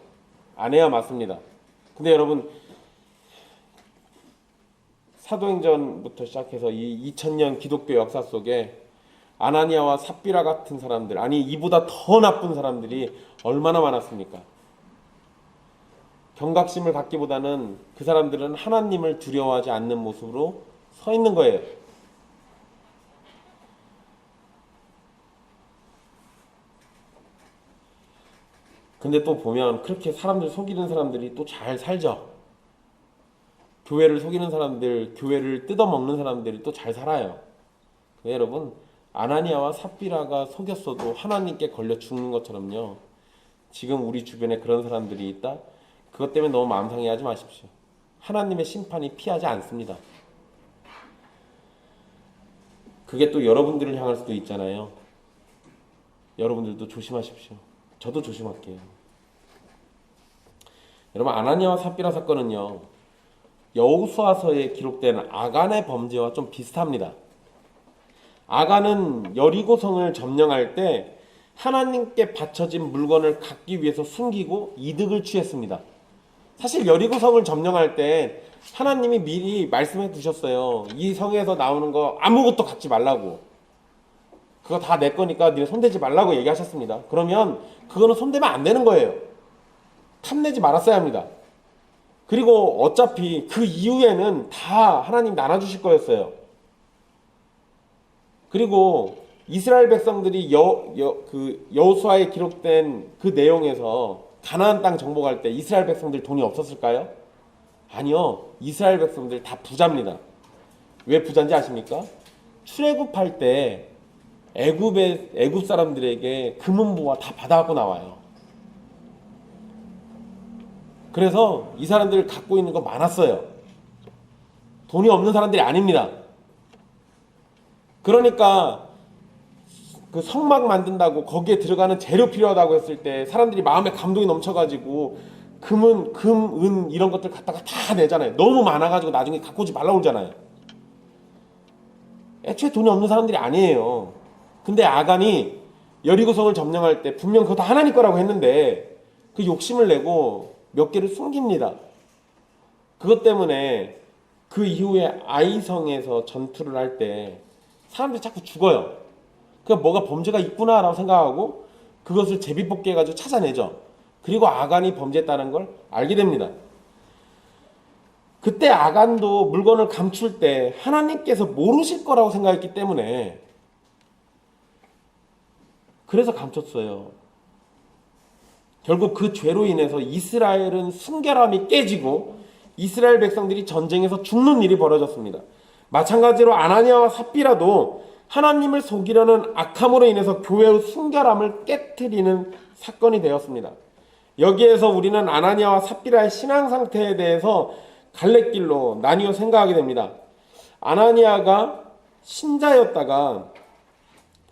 안 해야 맞습니다. 근데 여러분 사도행전부터 시작해서 이 2000년 기독교 역사 속에 아나니아와 삽비라 같은 사람들, 아니 이보다 더 나쁜 사람들이 얼마나 많았습니까? 경각심을 갖기보다는 그 사람들은 하나님을 두려워하지 않는 모습으로 서 있는 거예요. 근데 또 보면 그렇게 사람들 속이는 사람들이 또 잘 살죠. 교회를 속이는 사람들, 교회를 뜯어먹는 사람들이 또 잘 살아요. 여러분 아나니아와 삽비라가 속였어도 하나님께 걸려 죽는 것처럼요. 지금 우리 주변에 그런 사람들이 있다? 그것 때문에 너무 마음 상해하지 마십시오. 하나님의 심판이 피하지 않습니다. 그게 또 여러분들을 향할 수도 있잖아요. 여러분들도 조심하십시오. 저도 조심할게요. 여러분 아나니아와 삽비라 사건은요. 여호수아서에 기록된 아간의 범죄와 좀 비슷합니다. 아간은 여리고성을 점령할 때 하나님께 바쳐진 물건을 갖기 위해서 숨기고 이득을 취했습니다. 사실 여리고성을 점령할 때 하나님이 미리 말씀해 두셨어요. 이 성에서 나오는 거 아무것도 갖지 말라고. 그거 다 내 거니까 니네 손대지 말라고 얘기하셨습니다. 그러면 그거는 손대면 안 되는 거예요. 탐내지 말았어야 합니다. 그리고 어차피 그 이후에는 다 하나님 나눠주실 거였어요. 그리고 이스라엘 백성들이 여호수아에 기록된 그 내용에서 가나안 땅 정복할 때 이스라엘 백성들 돈이 없었을까요? 아니요. 이스라엘 백성들 다 부자입니다. 왜 부자인지 아십니까? 출애굽할 때 애굽 사람들에게 금은보화 다 받아갖고 나와요. 그래서 이 사람들 갖고 있는 거 많았어요. 돈이 없는 사람들이 아닙니다. 그러니까 그 성막 만든다고 거기에 들어가는 재료 필요하다고 했을 때 사람들이 마음에 감동이 넘쳐가지고 금, 은 이런 것들 갖다가 다 내잖아요. 너무 많아가지고 나중에 갖고 오지 말라고 그러잖아요. 애초에 돈이 없는 사람들이 아니에요. 근데 아간이 여리고성을 점령할 때 분명 그거 다 하나님 거라고 했는데 그 욕심을 내고 몇 개를 숨깁니다. 그것 때문에 그 이후에 아이성에서 전투를 할 때 사람들이 자꾸 죽어요. 그 뭐가 범죄가 있구나라고 생각하고 그것을 제비뽑기 해가지고 찾아내죠. 그리고 아간이 범죄했다는 걸 알게 됩니다. 그때 아간도 물건을 감출 때 하나님께서 모르실 거라고 생각했기 때문에 그래서 감췄어요. 결국 그 죄로 인해서 이스라엘은 순결함이 깨지고 이스라엘 백성들이 전쟁에서 죽는 일이 벌어졌습니다. 마찬가지로 아나니아와 삽비라도 하나님을 속이려는 악함으로 인해서 교회의 순결함을 깨트리는 사건이 되었습니다. 여기에서 우리는 아나니아와 삽비라의 신앙 상태에 대해서 갈래길로 나뉘어 생각하게 됩니다. 아나니아가 신자였다가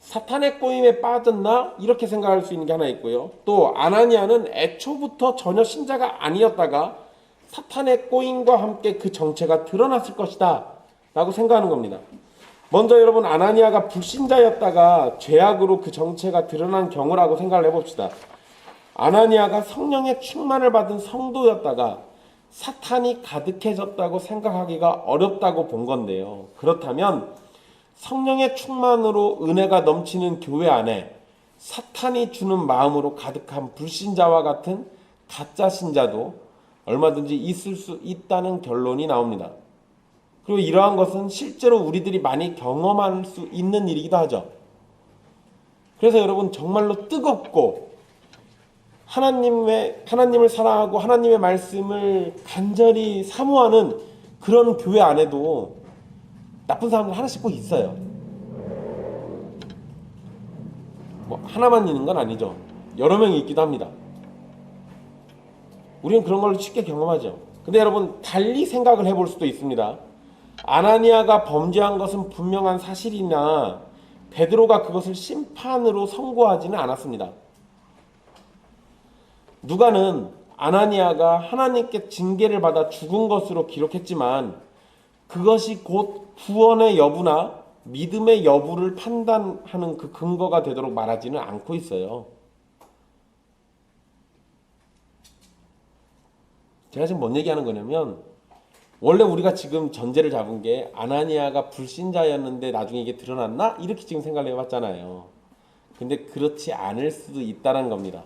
사탄의 꼬임에 빠졌나? 이렇게 생각할 수 있는 게 하나 있고요. 또 아나니아는 애초부터 전혀 신자가 아니었다가 사탄의 꼬임과 함께 그 정체가 드러났을 것이다 라고 생각하는 겁니다. 먼저 여러분, 아나니아가 불신자였다가 죄악으로 그 정체가 드러난 경우라고 생각을 해봅시다. 아나니아가 성령의 충만을 받은 성도였다가 사탄이 가득해졌다고 생각하기가 어렵다고 본 건데요. 그렇다면 성령의 충만으로 은혜가 넘치는 교회 안에 사탄이 주는 마음으로 가득한 불신자와 같은 가짜 신자도 얼마든지 있을 수 있다는 결론이 나옵니다. 그리고 이러한 것은 실제로 우리들이 많이 경험할 수 있는 일이기도 하죠. 그래서 여러분, 정말로 뜨겁고 하나님을 사랑하고 하나님의 말씀을 간절히 사모하는 그런 교회 안에도 나쁜 사람들 하나씩 꼭 있어요. 뭐 하나만 있는 건 아니죠. 여러 명이 있기도 합니다. 우리는 그런 걸 쉽게 경험하죠. 근데 여러분, 달리 생각을 해볼 수도 있습니다. 아나니아가 범죄한 것은 분명한 사실이나 베드로가 그것을 심판으로 선고하지는 않았습니다. 누가는 아나니아가 하나님께 징계를 받아 죽은 것으로 기록했지만 그것이 곧 구원의 여부나 믿음의 여부를 판단하는 그 근거가 되도록 말하지는 않고 있어요. 제가 지금 뭔 얘기하는 거냐면, 원래 우리가 지금 전제를 잡은 게 아나니아가 불신자였는데 나중에 이게 드러났나? 이렇게 지금 생각을 해봤잖아요. 근데 그렇지 않을 수도 있다는 겁니다.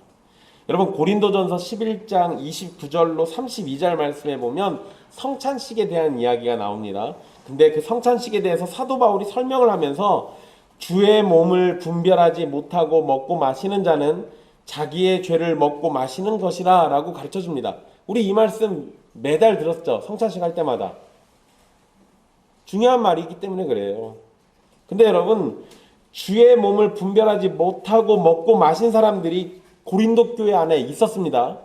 여러분, 고린도전서 11장 29절로 32절 말씀에 보면 성찬식에 대한 이야기가 나옵니다. 근데 그 성찬식에 대해서 사도 바울이 설명을 하면서 주의 몸을 분별하지 못하고 먹고 마시는 자는 자기의 죄를 먹고 마시는 것이라 라고 가르쳐줍니다. 우리 이 말씀 매달 들었죠. 성찬식 할 때마다. 중요한 말이기 때문에 그래요. 근데 여러분, 주의 몸을 분별하지 못하고 먹고 마신 사람들이 고린도 교회 안에 있었습니다.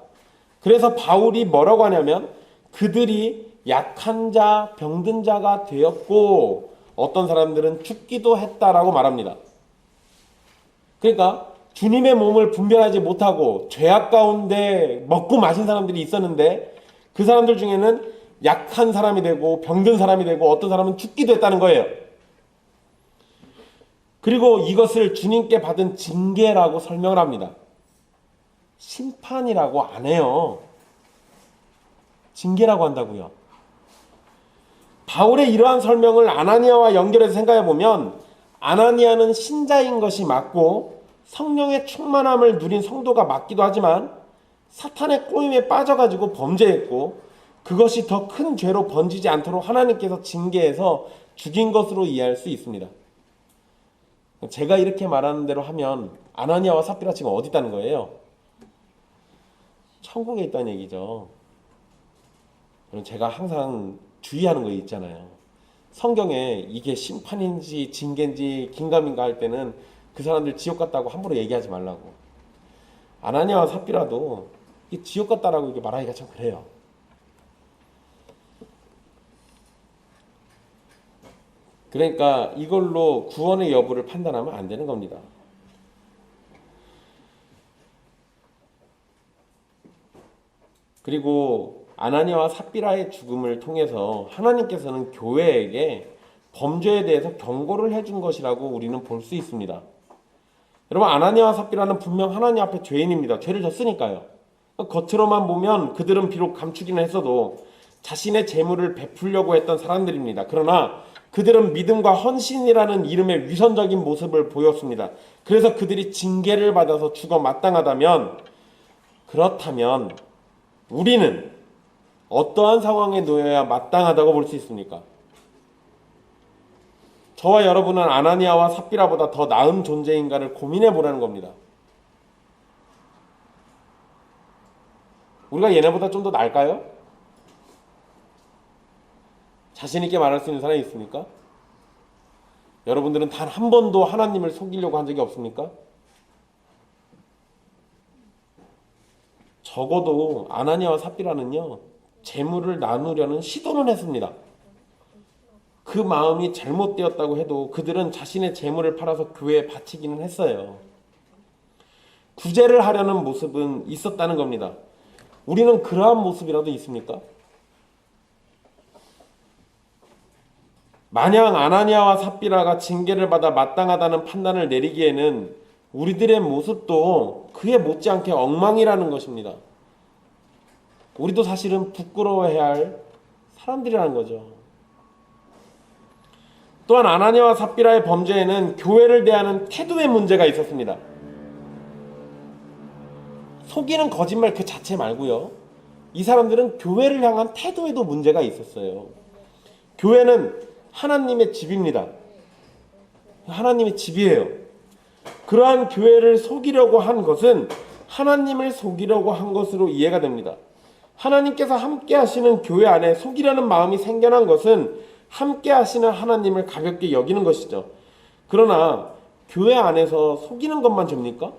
그래서 바울이 뭐라고 하냐면 그들이 약한 자, 병든 자가 되었고 어떤 사람들은 죽기도 했다라고 말합니다. 그러니까 주님의 몸을 분별하지 못하고 죄악 가운데 먹고 마신 사람들이 있었는데 그 사람들 중에는 약한 사람이 되고 병든 사람이 되고 어떤 사람은 죽기도 했다는 거예요. 그리고 이것을 주님께 받은 징계라고 설명을 합니다. 심판이라고 안 해요. 징계라고 한다고요. 바울의 이러한 설명을 아나니아와 연결해서 생각해 보면 아나니아는 신자인 것이 맞고 성령의 충만함을 누린 성도가 맞기도 하지만 사탄의 꼬임에 빠져가지고 범죄했고 그것이 더 큰 죄로 번지지 않도록 하나님께서 징계해서 죽인 것으로 이해할 수 있습니다. 제가 이렇게 말하는 대로 하면 아나니아와 삽비라 지금 어디 있다는 거예요? 천국에 있다는 얘기죠. 제가 항상 주의하는 거 있잖아요. 성경에 이게 심판인지 징계인지 긴가민가 할 때는 그 사람들 지옥 갔다고 함부로 얘기하지 말라고. 아나니아와 삽비라도 이게 지옥 갔다라고 이렇게 말하기가 참 그래요. 그러니까 이걸로 구원의 여부를 판단하면 안 되는 겁니다. 그리고 아나니아와 삽비라의 죽음을 통해서 하나님께서는 교회에게 범죄에 대해서 경고를 해준 것이라고 우리는 볼 수 있습니다. 여러분, 아나니아와 삽비라는 분명 하나님 앞에 죄인입니다. 죄를 졌으니까요. 겉으로만 보면 그들은 비록 감추기는 했어도 자신의 재물을 베풀려고 했던 사람들입니다. 그러나 그들은 믿음과 헌신이라는 이름의 위선적인 모습을 보였습니다. 그래서 그들이 징계를 받아서 죽어 마땅하다면, 그렇다면 우리는 어떠한 상황에 놓여야 마땅하다고 볼 수 있습니까? 저와 여러분은 아나니아와 삽비라보다 더 나은 존재인가를 고민해 보라는 겁니다. 우리가 얘네보다 좀 더 나을까요? 자신 있게 말할 수 있는 사람이 있습니까? 여러분들은 단 한 번도 하나님을 속이려고 한 적이 없습니까? 적어도 아나니아와 삽비라는요, 재물을 나누려는 시도는 했습니다. 그 마음이 잘못되었다고 해도 그들은 자신의 재물을 팔아서 교회에 바치기는 했어요. 구제를 하려는 모습은 있었다는 겁니다. 우리는 그러한 모습이라도 있습니까? 만약 아나니아와 삽비라가 징계를 받아 마땅하다는 판단을 내리기에는 우리들의 모습도 그에 못지않게 엉망이라는 것입니다. 우리도 사실은 부끄러워해야 할 사람들이라는 거죠. 또한 아나니아와 삽비라의 범죄에는 교회를 대하는 태도의 문제가 있었습니다. 속이는 거짓말 그 자체 말고요. 이 사람들은 교회를 향한 태도에도 문제가 있었어요. 교회는 하나님의 집입니다. 하나님의 집이에요. 그러한 교회를 속이려고 한 것은 하나님을 속이려고 한 것으로 이해가 됩니다. 하나님께서 함께 하시는 교회 안에 속이려는 마음이 생겨난 것은 함께 하시는 하나님을 가볍게 여기는 것이죠. 그러나 교회 안에서 속이는 것만 죄입니까?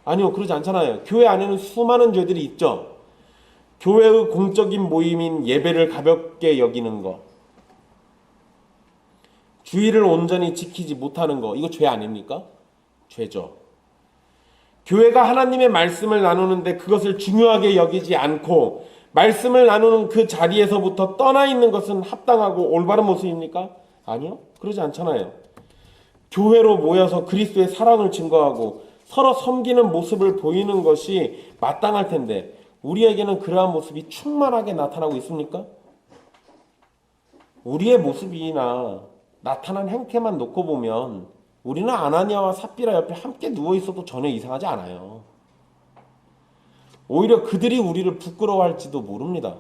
아니요, 그러지 않잖아요. 교회 안에는 수많은 죄들이 있죠. 교회의 공적인 모임인 예배를 가볍게 여기는 것, 주의를 온전히 지키지 못하는 것, 이거 죄 아닙니까? 죄죠. 교회가 하나님의 말씀을 나누는데 그것을 중요하게 여기지 않고 말씀을 나누는 그 자리에서부터 떠나 있는 것은 합당하고 올바른 모습입니까? 아니요, 그러지 않잖아요. 교회로 모여서 그리스도의 사랑을 증거하고 서로 섬기는 모습을 보이는 것이 마땅할 텐데 우리에게는 그러한 모습이 충만하게 나타나고 있습니까? 우리의 모습이나 나타난 행태만 놓고 보면 우리는 아나니아와 삽비라 옆에 함께 누워 있어도 전혀 이상하지 않아요. 오히려 그들이 우리를 부끄러워할지도 모릅니다.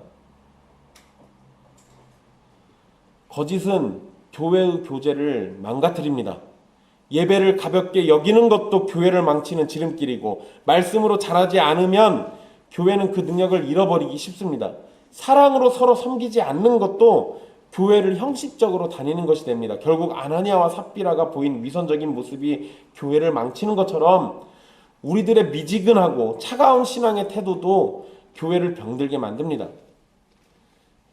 거짓은 교회의 교제를 망가뜨립니다. 예배를 가볍게 여기는 것도 교회를 망치는 지름길이고 말씀으로 자라지 않으면 교회는 그 능력을 잃어버리기 쉽습니다. 사랑으로 서로 섬기지 않는 것도 교회를 형식적으로 다니는 것이 됩니다. 결국 아나니아와 삽비라가 보인 위선적인 모습이 교회를 망치는 것처럼 우리들의 미지근하고 차가운 신앙의 태도도 교회를 병들게 만듭니다.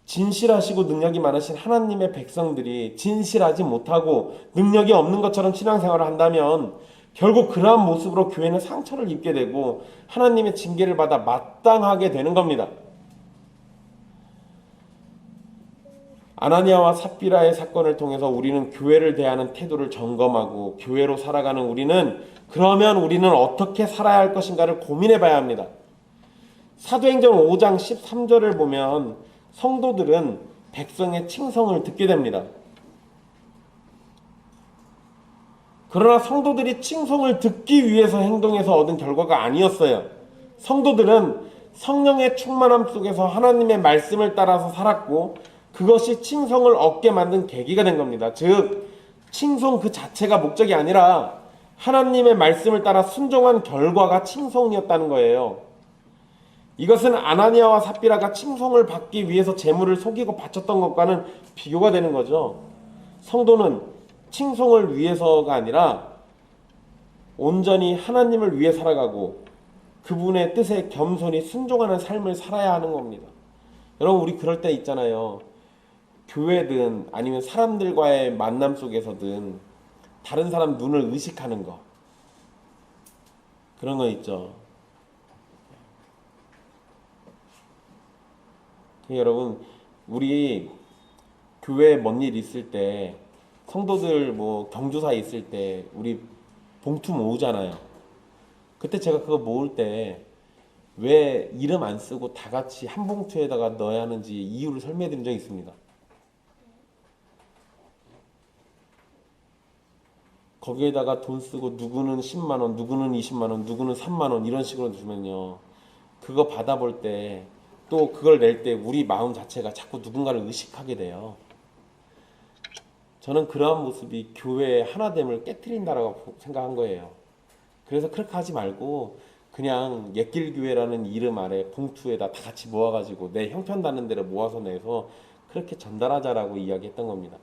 진실하시고 능력이 많으신 하나님의 백성들이 진실하지 못하고 능력이 없는 것처럼 신앙생활을 한다면 결국 그러한 모습으로 교회는 상처를 입게 되고 하나님의 징계를 받아 마땅하게 되는 겁니다. 아나니아와 삽비라의 사건을 통해서 우리는 교회를 대하는 태도를 점검하고 교회로 살아가는 그러면 우리는 어떻게 살아야 할 것인가를 고민해 봐야 합니다. 사도행전 5장 13절을 보면 성도들은 백성의 칭송을 듣게 됩니다. 그러나 성도들이 칭송을 듣기 위해서 행동해서 얻은 결과가 아니었어요. 성도들은 성령의 충만함 속에서 하나님의 말씀을 따라서 살았고 그것이 칭송을 얻게 만든 계기가 된 겁니다. 즉 칭송 그 자체가 목적이 아니라 하나님의 말씀을 따라 순종한 결과가 칭송이었다는 거예요. 이것은 아나니아와 삽비라가 칭송을 받기 위해서 재물을 속이고 바쳤던 것과는 비교가 되는 거죠. 성도는 칭송을 위해서가 아니라 온전히 하나님을 위해 살아가고 그분의 뜻에 겸손히 순종하는 삶을 살아야 하는 겁니다. 여러분, 우리 그럴 때 있잖아요. 교회든 아니면 사람들과의 만남 속에서든 다른 사람 눈을 의식하는 거, 그런 거 있죠. 여러분, 우리 교회에 뭔 일 있을 때, 성도들 뭐 경조사 있을 때 우리 봉투 모으잖아요. 그때 제가 그거 모을 때 왜 이름 안 쓰고 다 같이 한 봉투에다가 넣어야 하는지 이유를 설명해 드린 적이 있습니다. 거기에다가 돈 쓰고 누구는 10만 원, 누구는 20만 원, 누구는 3만 원 이런 식으로 주면요, 그거 받아볼 때 또 그걸 낼 때 우리 마음 자체가 자꾸 누군가를 의식하게 돼요. 저는 그러한 모습이 교회의 하나됨을 깨트린다라고 생각한 거예요. 그래서 그렇게 하지 말고 그냥 옛길교회라는 이름 아래 봉투에다 다 같이 모아가지고 내 형편 닿는 데를 모아서 내서 그렇게 전달하자라고 이야기했던 겁니다.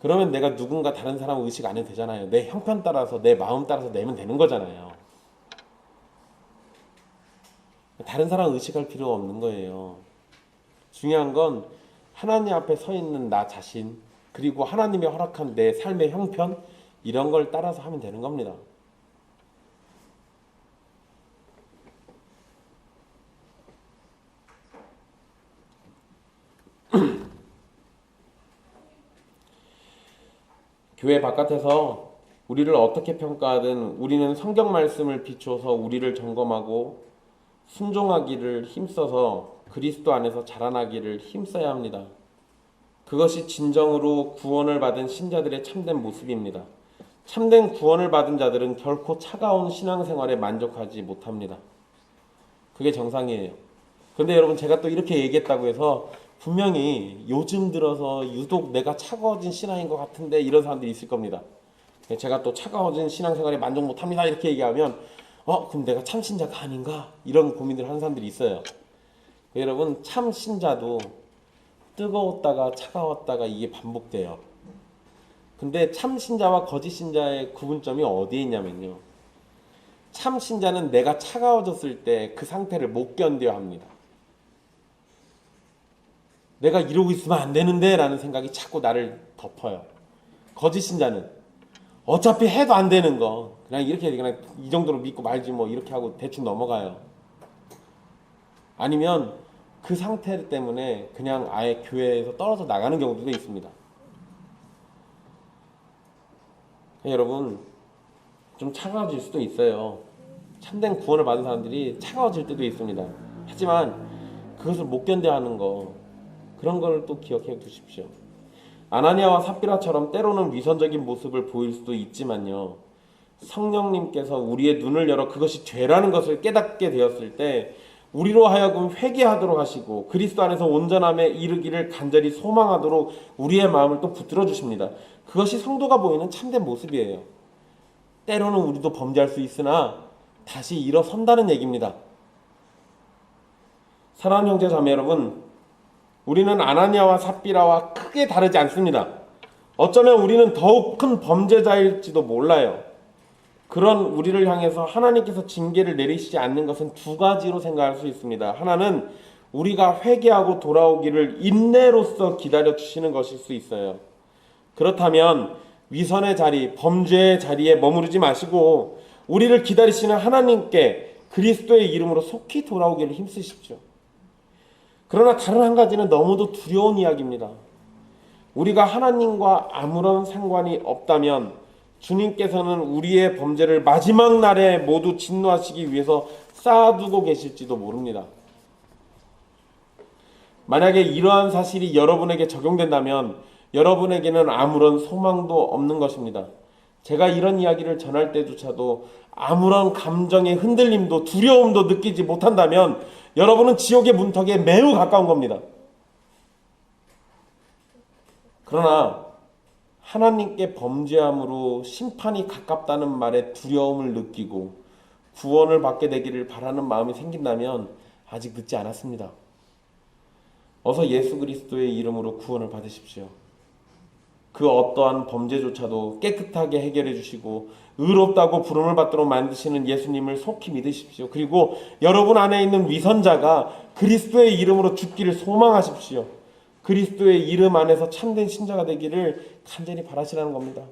그러면 내가 누군가 다른 사람 의식 안 해도 되잖아요. 내 형편 따라서 내 마음 따라서 내면 되는 거잖아요. 다른 사람 의식할 필요가 없는 거예요. 중요한 건 하나님 앞에 서 있는 나 자신, 그리고 하나님이 허락한 내 삶의 형편, 이런 걸 따라서 하면 되는 겁니다. 교회 바깥에서 우리를 어떻게 평가하든 우리는 성경 말씀을 비추어서 우리를 점검하고 순종하기를 힘써서 그리스도 안에서 자라나기를 힘써야 합니다. 그것이 진정으로 구원을 받은 신자들의 참된 모습입니다. 참된 구원을 받은 자들은 결코 차가운 신앙생활에 만족하지 못합니다. 그게 정상이에요. 근데 여러분, 제가 또 이렇게 얘기했다고 해서 분명히 요즘 들어서 유독 내가 차가워진 신앙인 것 같은데 이런 사람들이 있을 겁니다. 제가 또 차가워진 신앙생활에 만족 못합니다 이렇게 얘기하면 그럼 내가 참 신자가 아닌가? 이런 고민을 하는 사람들이 있어요. 여러분, 참 신자도 뜨거웠다가 차가웠다가 이게 반복돼요. 근데 참 신자와 거짓 신자의 구분점이 어디에 있냐면요, 참 신자는 내가 차가워졌을 때 그 상태를 못 견뎌야 합니다. 내가 이러고 있으면 안 되는데 라는 생각이 자꾸 나를 덮어요. 거짓 신자는 어차피 해도 안 되는 거 그냥 이렇게 그냥 이 정도로 믿고 말지 뭐 이렇게 하고 대충 넘어가요. 아니면 그 상태 때문에 그냥 아예 교회에서 떨어져 나가는 경우도 있습니다. 여러분, 좀 차가워질 수도 있어요. 참된 구원을 받은 사람들이 차가워질 때도 있습니다. 하지만 그것을 못 견뎌야 하는 거, 그런 걸 또 기억해 두십시오. 아나니아와 삽비라처럼 때로는 위선적인 모습을 보일 수도 있지만요, 성령님께서 우리의 눈을 열어 그것이 죄라는 것을 깨닫게 되었을 때 우리로 하여금 회개하도록 하시고 그리스도 안에서 온전함에 이르기를 간절히 소망하도록 우리의 마음을 또 붙들어 주십니다. 그것이 성도가 보이는 참된 모습이에요. 때로는 우리도 범죄할 수 있으나 다시 일어선다는 얘기입니다. 사랑하는 형제 자매 여러분, 우리는 아나니아와 삽비라와 크게 다르지 않습니다. 어쩌면 우리는 더욱 큰 범죄자일지도 몰라요. 그런 우리를 향해서 하나님께서 징계를 내리시지 않는 것은 두 가지로 생각할 수 있습니다. 하나는 우리가 회개하고 돌아오기를 인내로써 기다려 주시는 것일 수 있어요. 그렇다면 위선의 자리, 범죄의 자리에 머무르지 마시고 우리를 기다리시는 하나님께 그리스도의 이름으로 속히 돌아오기를 힘쓰십시오. 그러나 다른 한 가지는 너무도 두려운 이야기입니다. 우리가 하나님과 아무런 상관이 없다면 주님께서는 우리의 범죄를 마지막 날에 모두 진노하시기 위해서 쌓아두고 계실지도 모릅니다. 만약에 이러한 사실이 여러분에게 적용된다면 여러분에게는 아무런 소망도 없는 것입니다. 제가 이런 이야기를 전할 때조차도 아무런 감정의 흔들림도 두려움도 느끼지 못한다면 여러분은 지옥의 문턱에 매우 가까운 겁니다. 그러나 하나님께 범죄함으로 심판이 가깝다는 말에 두려움을 느끼고 구원을 받게 되기를 바라는 마음이 생긴다면 아직 늦지 않았습니다. 어서 예수 그리스도의 이름으로 구원을 받으십시오. 그 어떠한 범죄조차도 깨끗하게 해결해 주시고 의롭다고 부름을 받도록 만드시는 예수님을 속히 믿으십시오. 그리고 여러분 안에 있는 위선자가 그리스도의 이름으로 죽기를 소망하십시오. 그리스도의 이름 안에서 참된 신자가 되기를 간절히 바라시라는 겁니다.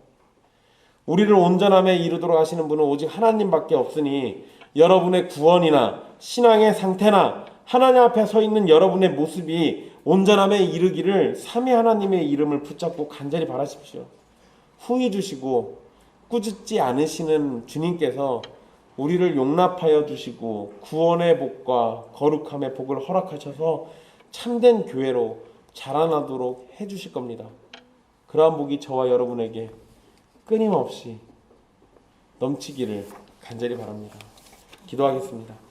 우리를 온전함에 이르도록 하시는 분은 오직 하나님밖에 없으니 여러분의 구원이나 신앙의 상태나 하나님 앞에 서 있는 여러분의 모습이 온전함에 이르기를 삼위 하나님의 이름을 붙잡고 간절히 바라십시오. 후회 주시고 꾸짖지 않으시는 주님께서 우리를 용납하여 주시고 구원의 복과 거룩함의 복을 허락하셔서 참된 교회로 자라나도록 해주실 겁니다. 그러한 복이 저와 여러분에게 끊임없이 넘치기를 간절히 바랍니다. 기도하겠습니다.